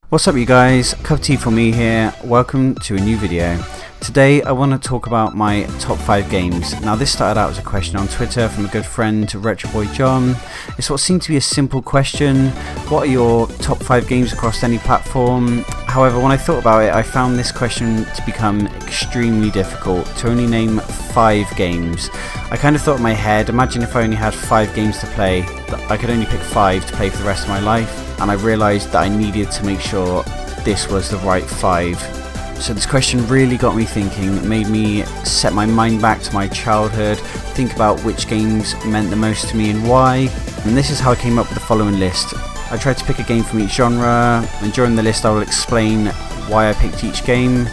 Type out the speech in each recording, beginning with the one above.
What's up you guys, CuppaTea4Me here, welcome to a new video. Today I want to talk about my top 5 games. Now this started out as a question on Twitter from a good friend, Retro Boy John. It's what seemed to be a simple question: what are your top 5 games across any platform? However, when I thought about it, I found this question to become extremely difficult, to only name 5 games. I kind of thought in my head, imagine if I only had 5 games to play, I could only pick 5 to play for the rest of my life, and I realised that I needed to make sure this was the right 5. So this question really got me thinking. It made me set my mind back to my childhood, think about which games meant the most to me and why, and this is how I came up with the following list. I tried to pick a game from each genre, and during the list I will explain why I picked each game.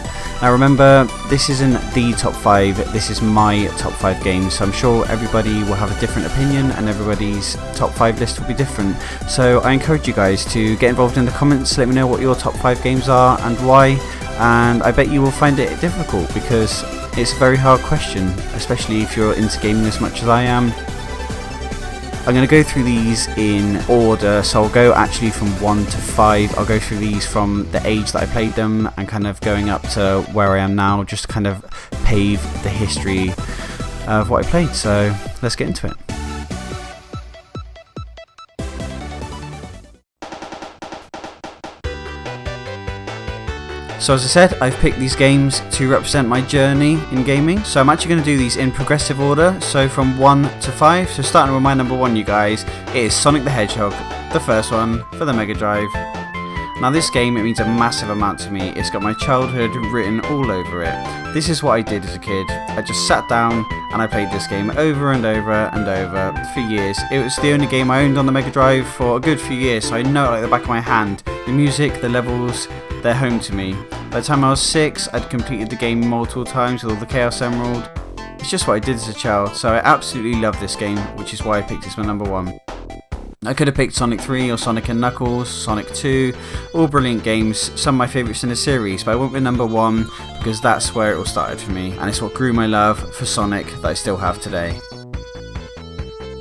Now remember, this isn't the top 5, this is my top 5 games, so I'm sure everybody will have a different opinion and everybody's top 5 list will be different. So I encourage you guys to get involved in the comments, let me know what your top 5 games are and why, and I bet you will find it difficult because it's a very hard question, especially if you're into gaming as much as I am. I'm going to go through these in order, so I'll go actually from 1 to 5. I'll go through these from the age that I played them and kind of going up to where I am now, just to kind of pave the history of what I played. So let's get into it. So as I said, I've picked these games to represent my journey in gaming. So I'm actually going to do these in progressive order, so from 1 to 5. So starting with my number 1, you guys, it is Sonic the Hedgehog, the first one for the Mega Drive. Now this game, it means a massive amount to me. It's got my childhood written all over it. This is what I did as a kid. I just sat down and I played this game over and over and over for years. It was the only game I owned on the Mega Drive for a good few years, so I know it like the back of my hand. The music, the levels, they're home to me. By the time I was 6, I'd completed the game multiple times with all the Chaos Emerald. It's just what I did as a child, so I absolutely love this game, which is why I picked it as my number 1. I could have picked Sonic 3 or Sonic & Knuckles, Sonic 2, all brilliant games, some of my favourites in the series, but I went with number 1 because that's where it all started for me, and it's what grew my love for Sonic that I still have today.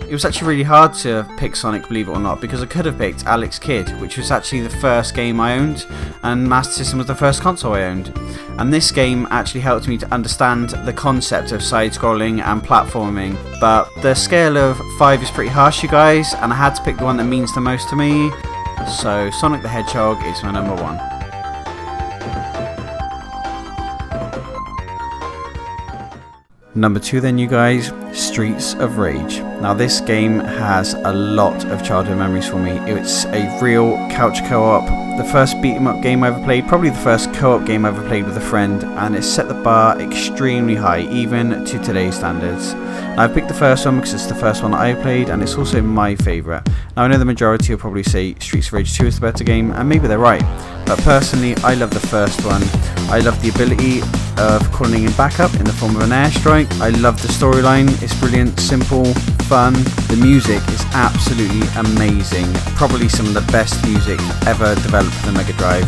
It was actually really hard to pick Sonic, believe it or not, because I could have picked Alex Kidd, which was actually the first game I owned, and Master System was the first console I owned. And this game actually helped me to understand the concept of side-scrolling and platforming, but the scale of 5 is pretty harsh, you guys, and I had to pick the one that means the most to me, so Sonic the Hedgehog is my number 1. Number 2 then, you guys, Streets of Rage. Now this game has a lot of childhood memories for me. It's a real couch co-op, the first beat 'em up game I ever played, probably the first co-op game I ever played with a friend, and it set the bar extremely high, even to today's standards. Now, I've picked the first one because it's the first one I played, and it's also my favourite. Now I know the majority will probably say Streets of Rage 2 is the better game, and maybe they're right, but personally I love the first one. I love the ability of calling in backup in the form of an airstrike. I love the storyline, it's brilliant, simple, fun. The music is absolutely amazing, probably some of the best music ever developed for the Mega Drive.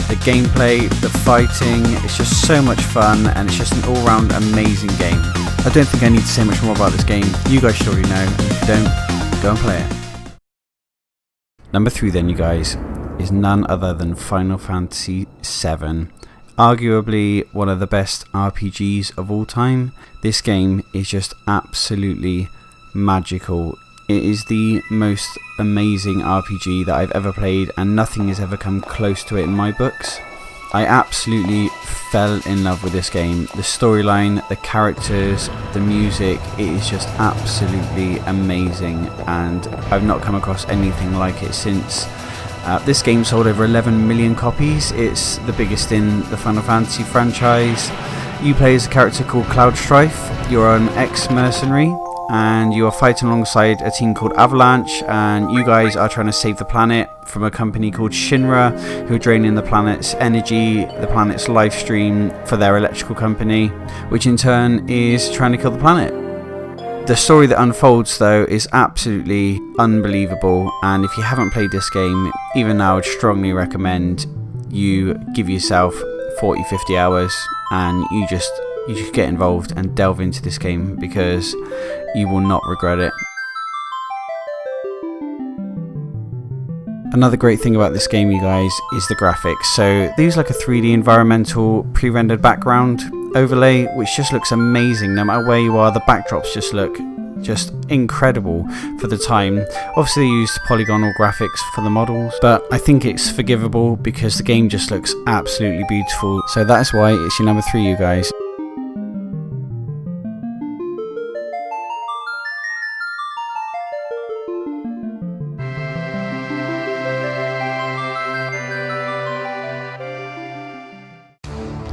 The gameplay, the fighting, it's just so much fun, and it's just an all-round amazing game. I don't think I need to say much more about this game, you guys should already know, and if you don't, go and play it. Number 3 then, you guys, is none other than Final Fantasy VII. Arguably one of the best RPGs of all time. This game is just absolutely magical. It is the most amazing RPG that I've ever played, and nothing has ever come close to it in my books. I absolutely fell in love with this game. The storyline, the characters, the music, it is just absolutely amazing, and I've not come across anything like it since. This game sold over 11 million copies. It's the biggest in the Final Fantasy franchise. You play as a character called Cloud Strife. You're an ex-mercenary and you are fighting alongside a team called Avalanche, and you guys are trying to save the planet from a company called Shinra, who are draining the planet's energy, the planet's life stream for their electrical company, which in turn is trying to kill the planet. The story that unfolds though is absolutely unbelievable, and if you haven't played this game, even now I'd strongly recommend you give yourself 40-50 hours and you just get involved and delve into this game, because you will not regret it. Another great thing about this game, you guys, is the graphics. So they use like a 3D environmental pre-rendered background overlay, which just looks amazing. No matter where you are, the backdrops just look just incredible for the time. Obviously they used polygonal graphics for the models, but I think it's forgivable because the game just looks absolutely beautiful. So that's why it's your number 3, you guys.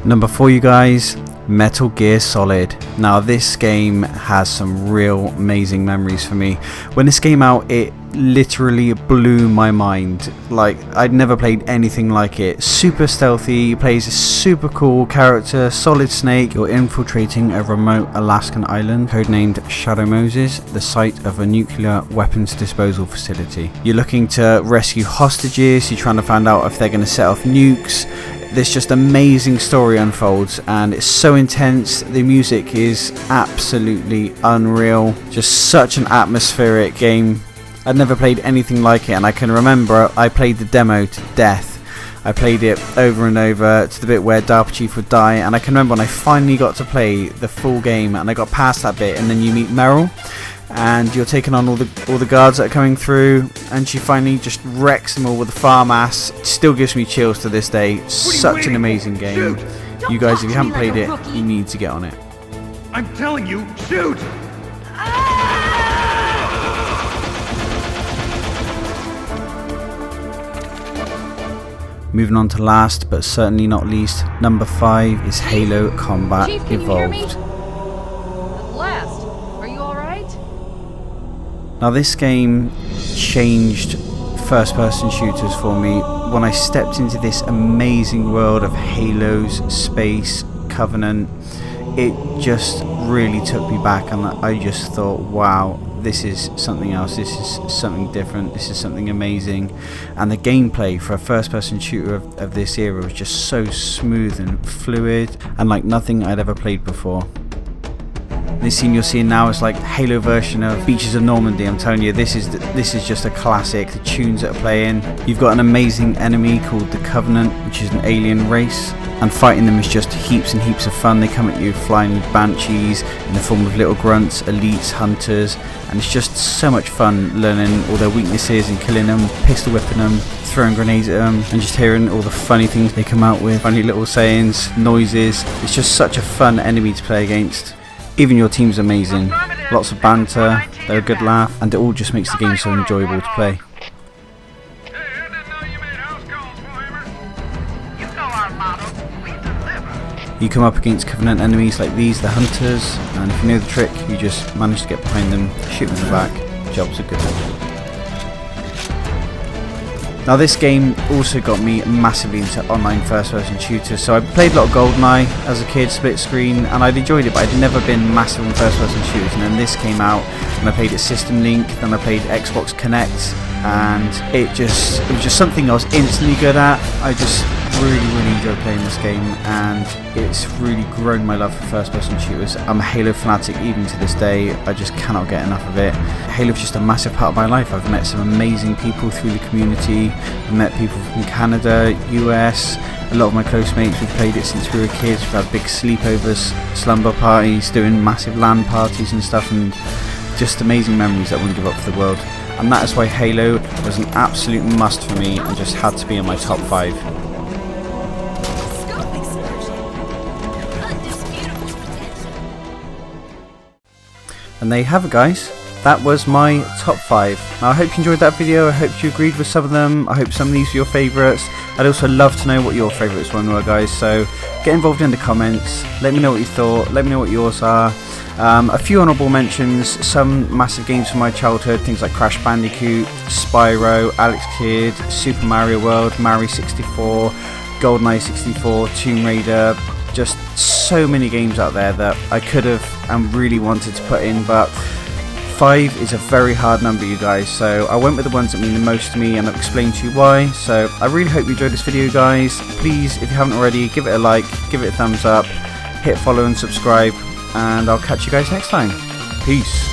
Number 4, you guys, Metal Gear Solid. Now this game has some real amazing memories for me. When this came out, it literally blew my mind. Like, I'd never played anything like it. Super stealthy, you play as a super cool character, Solid Snake. You're infiltrating a remote Alaskan island codenamed Shadow Moses, the site of a nuclear weapons disposal facility. You're looking to rescue hostages, you're trying to find out if they're going to set off nukes. This just amazing story unfolds, and it's so intense. The music is absolutely unreal. Just such an atmospheric game. I'd never played anything like it, and I can remember I played the demo to death. I played it over and over to the bit where DARPA Chief would die, and I can remember when I finally got to play the full game and I got past that bit, and then you meet Meryl and you're taking on all the guards that are coming through, and she finally just wrecks them all with a farm ass. Still gives me chills to this day. Such an amazing game. You guys, if you haven't played it, you need to get on it. I'm telling you, shoot! Moving on to last, but certainly not least, number 5 is Halo Combat Evolved. Now this game changed first-person shooters for me when I stepped into this amazing world of Halos, Space, Covenant. It just really took me back, and I just thought, wow, this is something else, this is something different, this is something amazing. And the gameplay for a first-person shooter of this era was just so smooth and fluid, and like nothing I'd ever played before. This scene you're seeing now is like Halo version of Beaches of Normandy. I'm telling you, this is just a classic. The tunes that are playing. You've got an amazing enemy called the Covenant, which is an alien race, and fighting them is just heaps and heaps of fun. They come at you flying with banshees in the form of little grunts, elites, hunters, and it's just so much fun learning all their weaknesses and killing them, pistol whipping them, throwing grenades at them, and just hearing all the funny things they come out with, funny little sayings, noises. It's just such a fun enemy to play against. Even your team's amazing, lots of banter, they're a good laugh, and it all just makes the game so enjoyable to play. You come up against Covenant enemies like these, the Hunters, and if you know the trick, you just manage to get behind them, shoot them in the back, job's a good one. Now this game also got me massively into online first-person shooters. So I played a lot of GoldenEye as a kid, split screen, and I'd enjoyed it, but I'd never been massive in first-person shooters. And then this came out, and I played it System Link, then I played Xbox Connect, and it was just something I was instantly good at. I just really enjoyed playing this game, and it's really grown my love for first-person shooters. I'm a Halo fanatic even to this day. I just cannot get enough of it. Halo's just a massive part of my life. I've met some amazing people through the community. I've met people from Canada, US, a lot of my close mates. We've played it since we were kids. We've had big sleepovers, slumber parties, doing massive LAN parties and stuff, and just amazing memories that I wouldn't give up for the world. And that is why Halo was an absolute must for me and just had to be in my top 5. And there you have it, guys. That was my top 5. Now I hope you enjoyed that video. I hope you agreed with some of them. I hope some of these are your favourites. I'd also love to know what your favourites were, guys. So get involved in the comments. Let me know what you thought. Let me know what yours are. A few honourable mentions. Some massive games from my childhood. Things like Crash Bandicoot, Spyro, Alex Kidd, Super Mario World, Mario 64, GoldenEye 64, Tomb Raider. Just so many games out there that I could have and really wanted to put in, but 5 is a very hard number, you guys, so I went with the ones that mean the most to me, and I've explained to you why. So I really hope you enjoyed this video, guys. Please, if you haven't already, give it a like, give it a thumbs up, hit follow and subscribe, and I'll catch you guys next time. Peace.